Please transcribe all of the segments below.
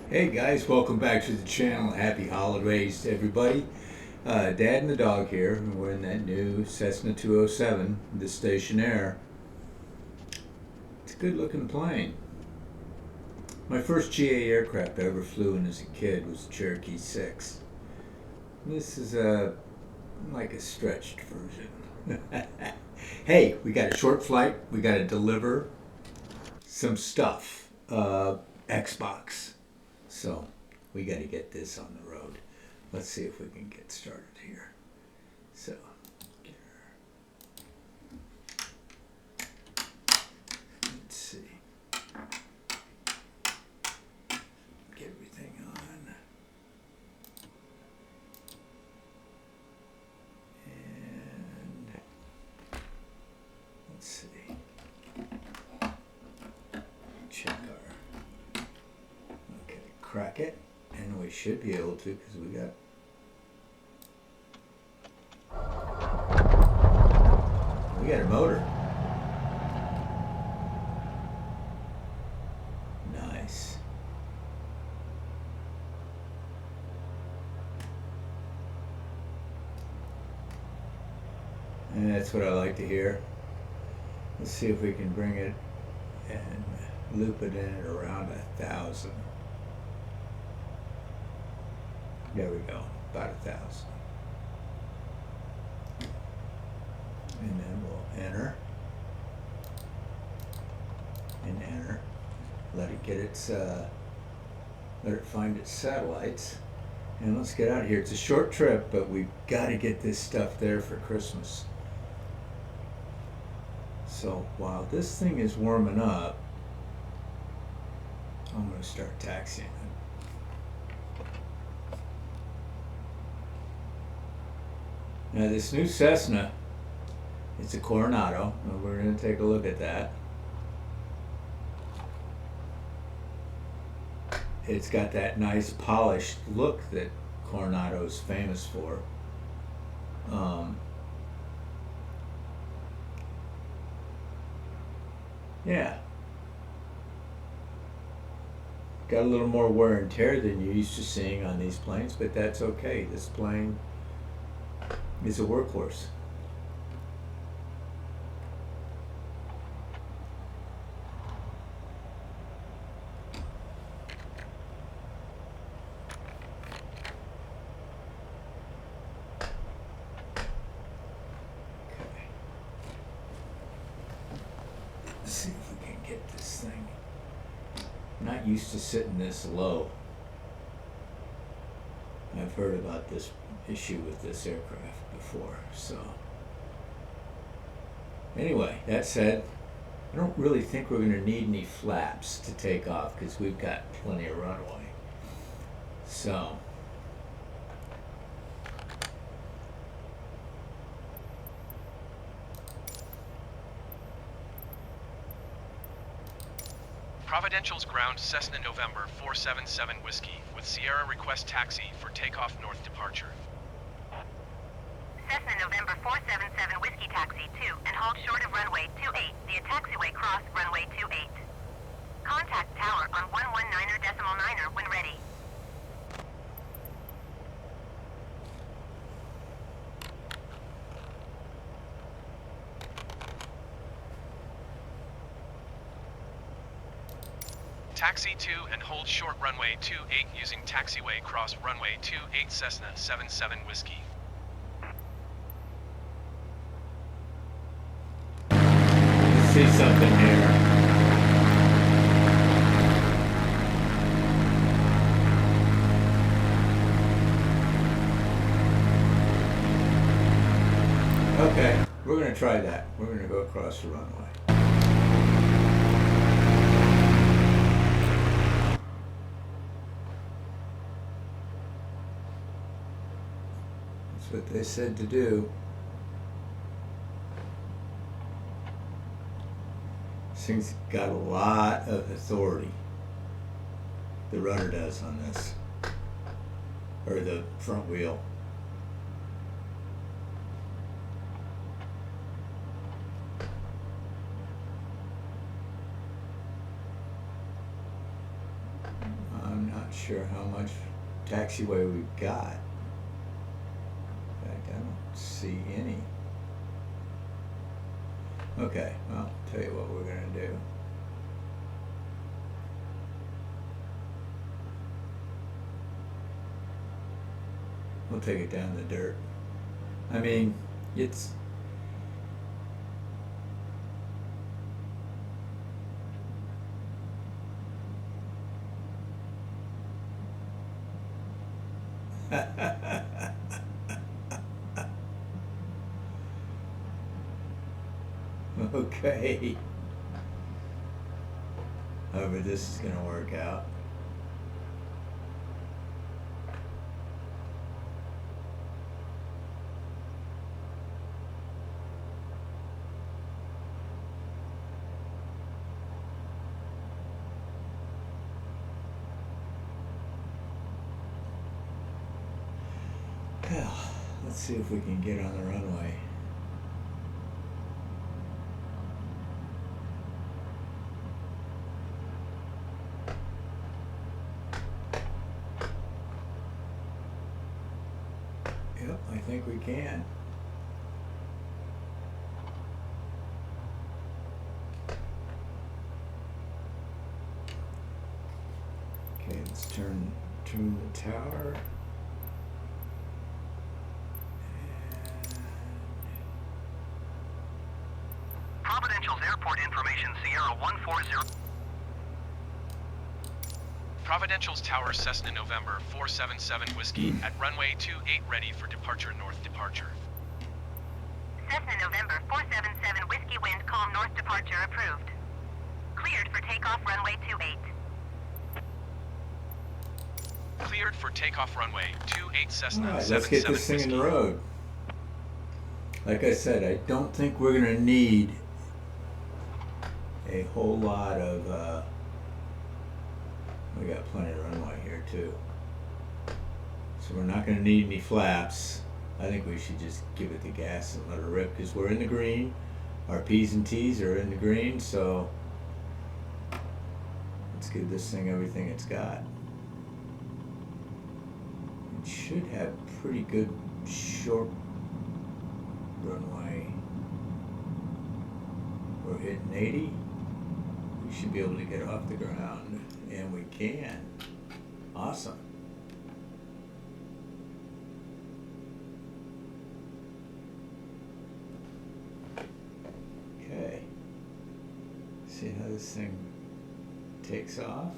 Hey guys, welcome back to the channel. Happy holidays to everybody. Dad and the dog here. We're in that new Cessna 207, the Stationaire. It's a good looking plane. My first GA aircraft I ever flew in as a kid was a Cherokee 6. This is like a stretched version. Hey, we got a short flight. We got to deliver some stuff. Xbox. So we got to get this on the road. Let's see if we can get started here. So, let's see. Get everything on. And let's see. Check our. Okay, crack it. And we should be able to because we got. We got a motor. Nice. And that's what I like to hear. Let's see if we can bring it and loop it in at around 1,000. There we go, about 1,000. And then we'll enter. And enter. Let it get its, let it find its satellites. And let's get out of here. It's a short trip, but we've got to get this stuff there for Christmas. So while this thing is warming up, I'm going to start taxiing it. Now this new Cessna, it's a Carenado, and we're going to take a look at that. It's got that nice polished look that Carenado is famous for. Yeah. Got a little more wear and tear than you're used to seeing on these planes, but that's okay. This plane is a workhorse. Okay. Let's see if we can get this thing. I'm not used to sitting this low. I've heard about this issue with this aircraft before, so anyway, that said, I don't really think we're going to need any flaps to take off because we've got plenty of runway. So Providential's ground Cessna November 477 Whiskey with Sierra request taxi for takeoff north departure. Cessna November 477 Whiskey taxi 2 and hold short of runway 28 via taxiway cross runway 28. Contact tower on 119.9 when ready. Taxi 2 and hold short runway 28 using taxiway cross runway 28 Cessna 77 Whiskey. see something here. Okay, we're going to try that. We're going to go across the runway. That's what they said to do. This thing's got a lot of authority. The rudder does on this, or the front wheel. I'm not sure how much taxiway we've got. In fact, I don't see any. Okay, well, I'll tell you what we're gonna do. We'll take it down the dirt. I mean, it's okay. However, this is gonna work out. Well, let's see if we can get on the runway. Yep, I think we can. Okay, let's turn the tower. Providencial's airport information, Sierra 140. Providencial's Tower Cessna November 477 Whiskey at runway 28 ready for departure north departure. Cessna November 477 Whiskey wind calm north departure approved. Cleared for takeoff runway 28. Cleared for takeoff runway 28 Cessna Alright, let's get 77 this thing in the Whiskey. road. Like I said, I don't think we're gonna need a whole lot of we got plenty of runway here too. So we're not gonna need any flaps. I think we should just give it the gas and let her rip because we're in the green. Our P's and T's are in the green, so let's give this thing everything it's got. It should have pretty good short runway. We're hitting 80. We should be able to get off the ground, and we can. Awesome. Okay. See how this thing takes off?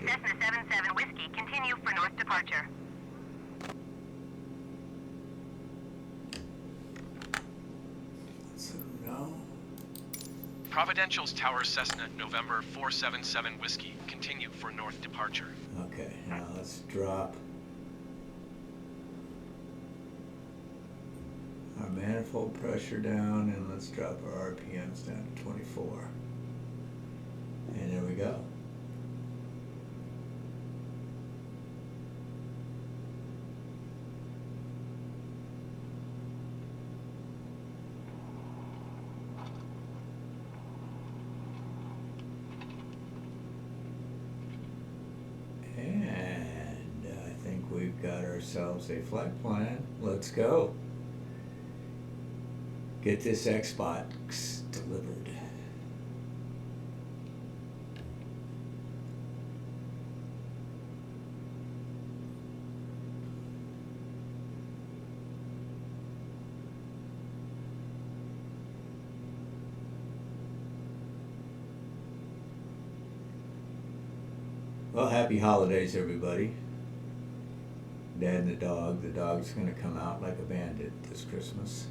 Cessna 77 Whiskey, continue for north departure. So no. Providencial's Tower Cessna November 477 Whiskey continue for north departure. Okay, now let's drop our manifold pressure down and let's drop our RPMs down to 24. And there we go. And I think we've got ourselves a flight plan. Let's go. Get this Xbox delivered. Well, happy holidays, everybody. Dad and the dog. The dog's going to come out like a bandit this Christmas.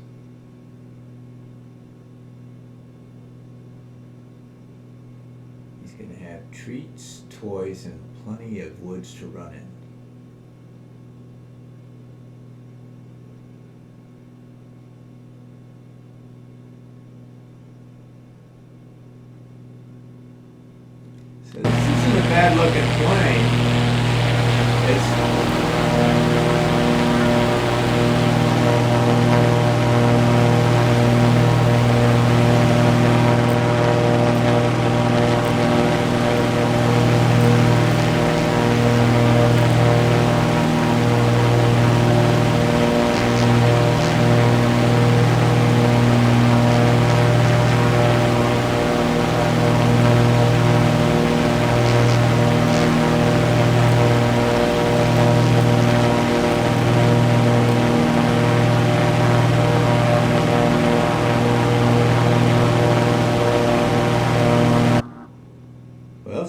He's going to have treats, toys, and plenty of woods to run in. So this isn't a bad looking plane.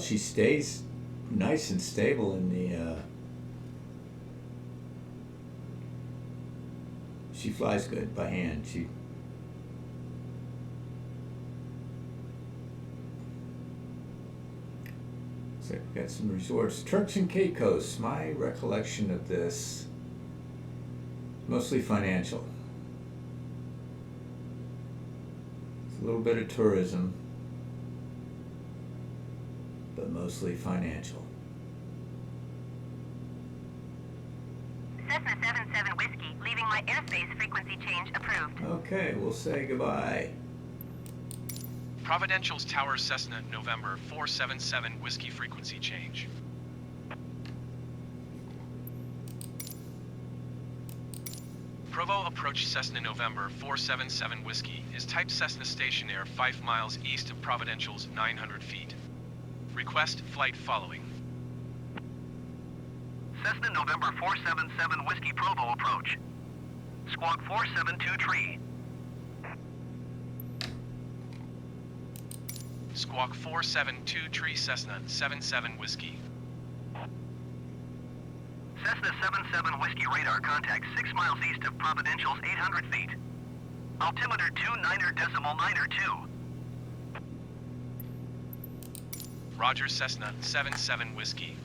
she stays nice and stable in the, she flies good by hand. So we've got some resorts. Turks and Caicos, my recollection of this, mostly financial. It's a little bit of tourism, but mostly financial. Cessna 77 Whiskey, leaving my airspace frequency change approved. Okay, we'll say goodbye. Providential's Tower Cessna November 477 Whiskey frequency change. Provo approach Cessna November 477 Whiskey is type Cessna stationaire 5 miles east of Providential's 900 feet. Request flight following. Cessna November 477 Whiskey Provo approach. Squawk 472 tree. Squawk 472 Tree Cessna 77 Whiskey. Cessna 77 Whiskey radar contact 6 miles east of Providential's 800 feet. Altimeter 29.92. Roger Cessna 77 Whiskey.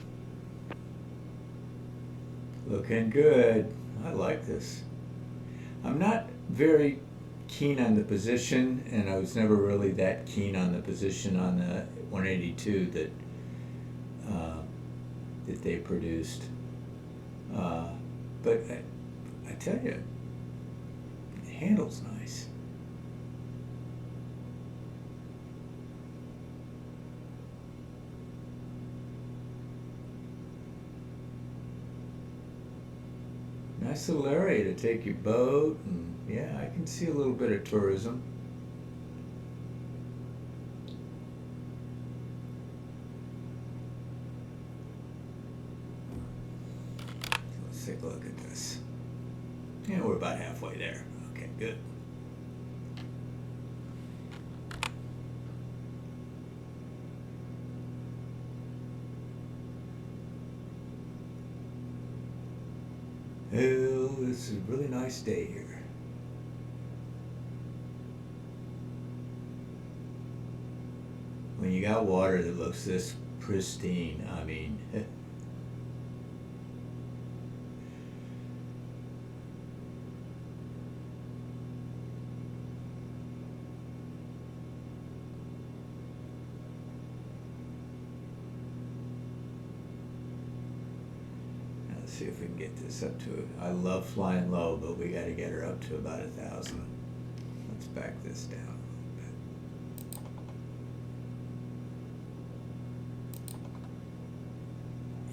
Looking good. I like this. I'm not very keen on the position, and I was never really that keen on the position on the 182 that they produced. But I tell you, the handle's nice. Nice little area to take your boat, and yeah, I can see a little bit of tourism. Let's take a look at this. Yeah, we're about halfway there. Okay, good. Well, this is a really nice day here. When you got water that looks this pristine, I mean, let's see if we can get this up to, I love flying low, but we got to get her up to about 1,000. Let's back this down a little bit.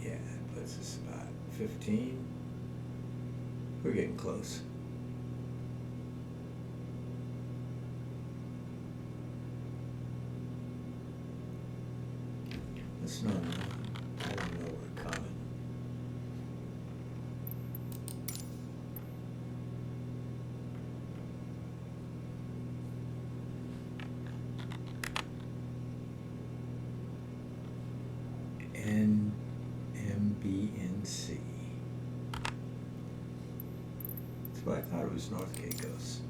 Yeah, that puts us about 15. We're getting close. Let's not, I don't know we're coming. MBNC. That's what I thought it was, North Caicos.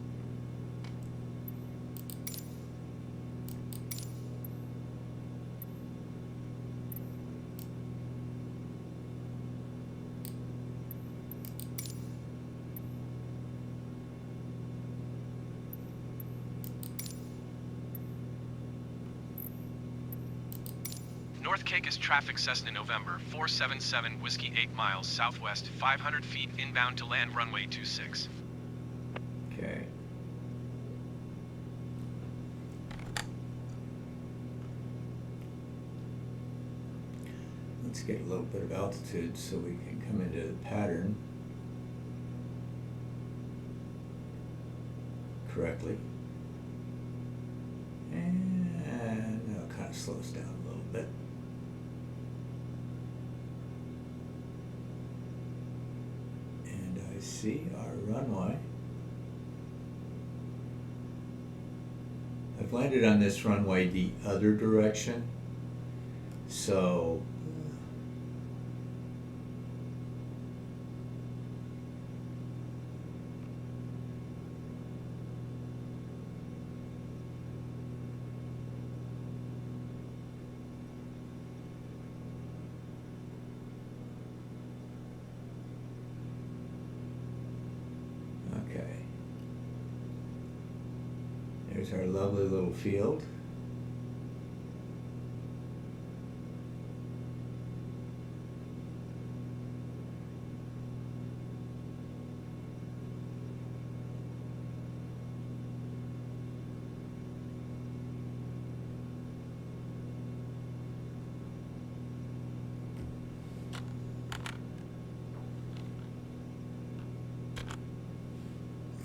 North Caicos traffic Cessna November 477 Whiskey 8 miles southwest 500 feet inbound to land runway 26. Okay. Let's get a little bit of altitude so we can come into the pattern correctly. And now it kind of slows down a little bit. And I see our runway. I've landed on this runway the other direction, So okay, there's our lovely little field.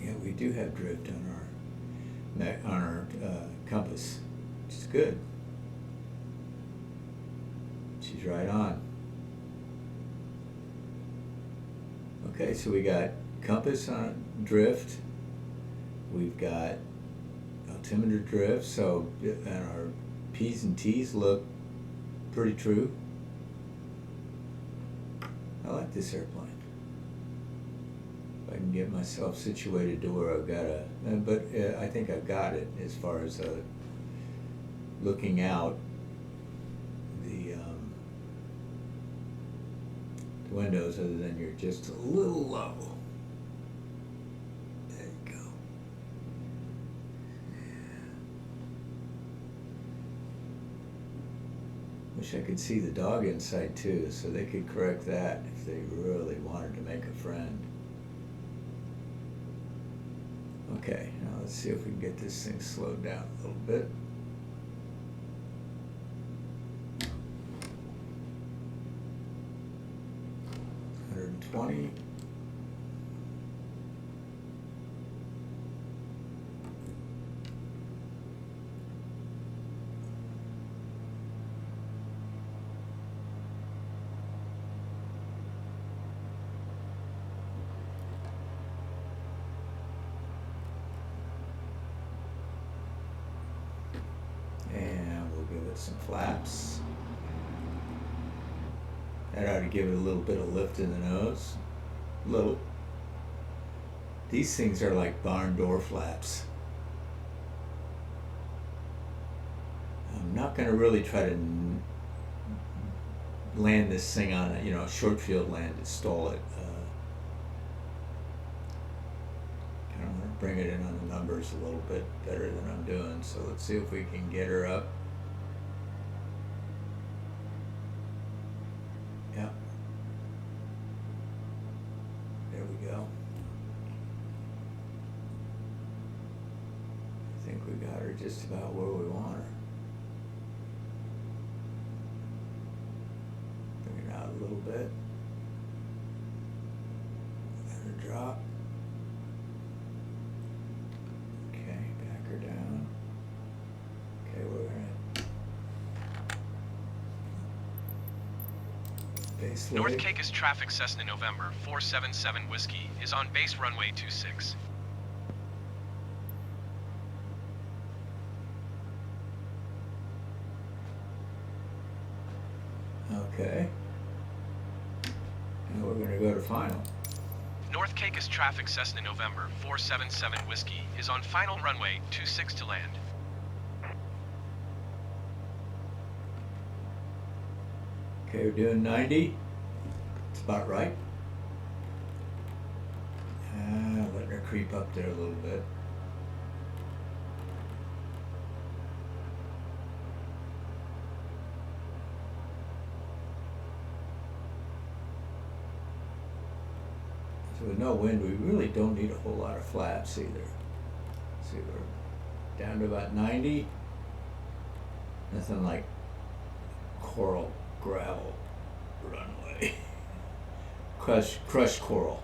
Yeah, we do have drift on our compass, which is good. She's right on. Okay, so we got compass on drift. We've got altimeter drift. So and our P's and T's look pretty true. I like this airplane. I can get myself situated to where I've got but I think I've got it as far as looking out the windows, other than you're just a little low. There you go. Wish I could see the dog inside too, so they could correct that if they really wanted to make a friend. Okay, now let's see if we can get this thing slowed down a little bit. $120. Some flaps. That ought to give it a little bit of lift in the nose. Little. These things are like barn door flaps. I'm not going to really try to land this thing on a short field land and stall it. Kind of want to bring it in on the numbers a little bit better than I'm doing. So let's see if we can get her up. We got her just about where we want her. Bring it out a little bit. Let her drop. Okay, back her down. Okay, we're gonna base North leg. Caicos traffic Cessna November 477 Whiskey is on base runway 26. Okay. Now we're going to go to final. North Caicos traffic Cessna November 477 Whiskey is on final runway 26 to land. Okay, we're doing 90. It's about right. Letting her creep up there a little bit. So with no wind, we really don't need a whole lot of flaps either. See, we're down to about 90. Nothing like coral gravel runway. Crushed coral.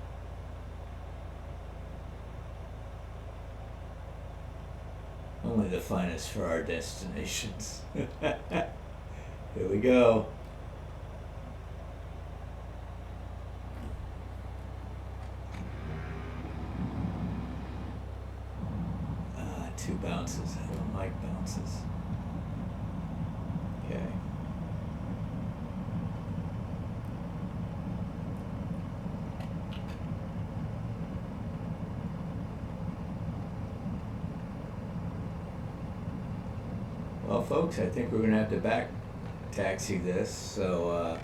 Only the finest for our destinations. Here we go. 2 bounces. I don't like bounces. Okay. folks, I think we're gonna have to back taxi this, so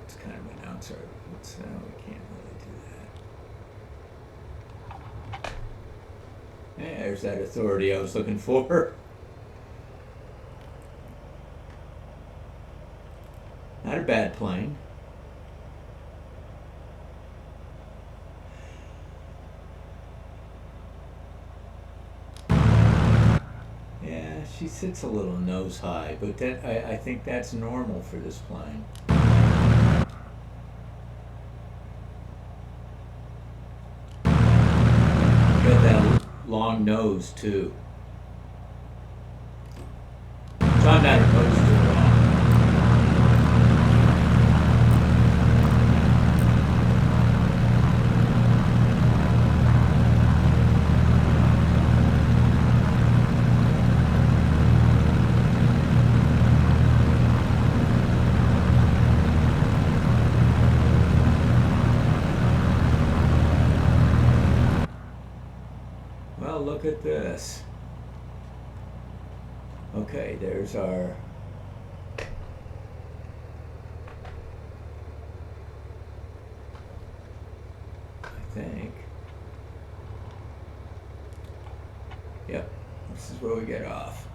it's kind of announce our, we can't really do that. Yeah, there's that authority I was looking for. Not a bad plane. Yeah, she sits a little nose high, but that I think that's normal for this plane. Got that long nose too. So I'm not opposed to it at all. Well, look at this. Okay, there's our I think. Yep, this is where we get off.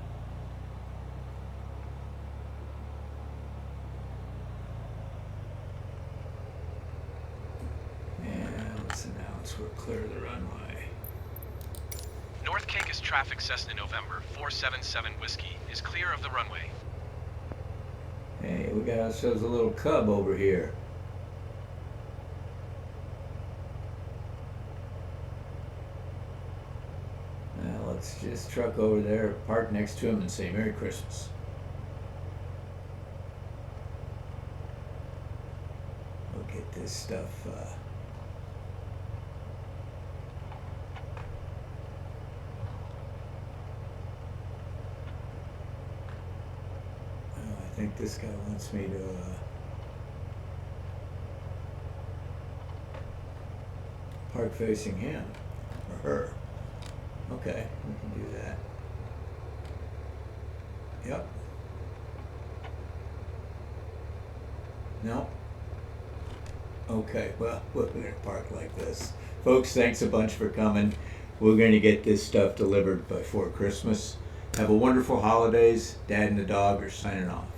And let's announce we're clear of the runway. North Caicos traffic Cessna November 477 Whiskey is clear of the runway. Hey, we got ourselves a little cub over here. Now let's just truck over there, park next to him and say Merry Christmas. We'll get this stuff I think this guy wants me to park facing him or her. Okay, we can do that. Yep. No. Okay, well, we're going to park like this. Folks, thanks a bunch for coming. We're going to get this stuff delivered before Christmas. Have a wonderful holidays. Dad and the dog are signing off.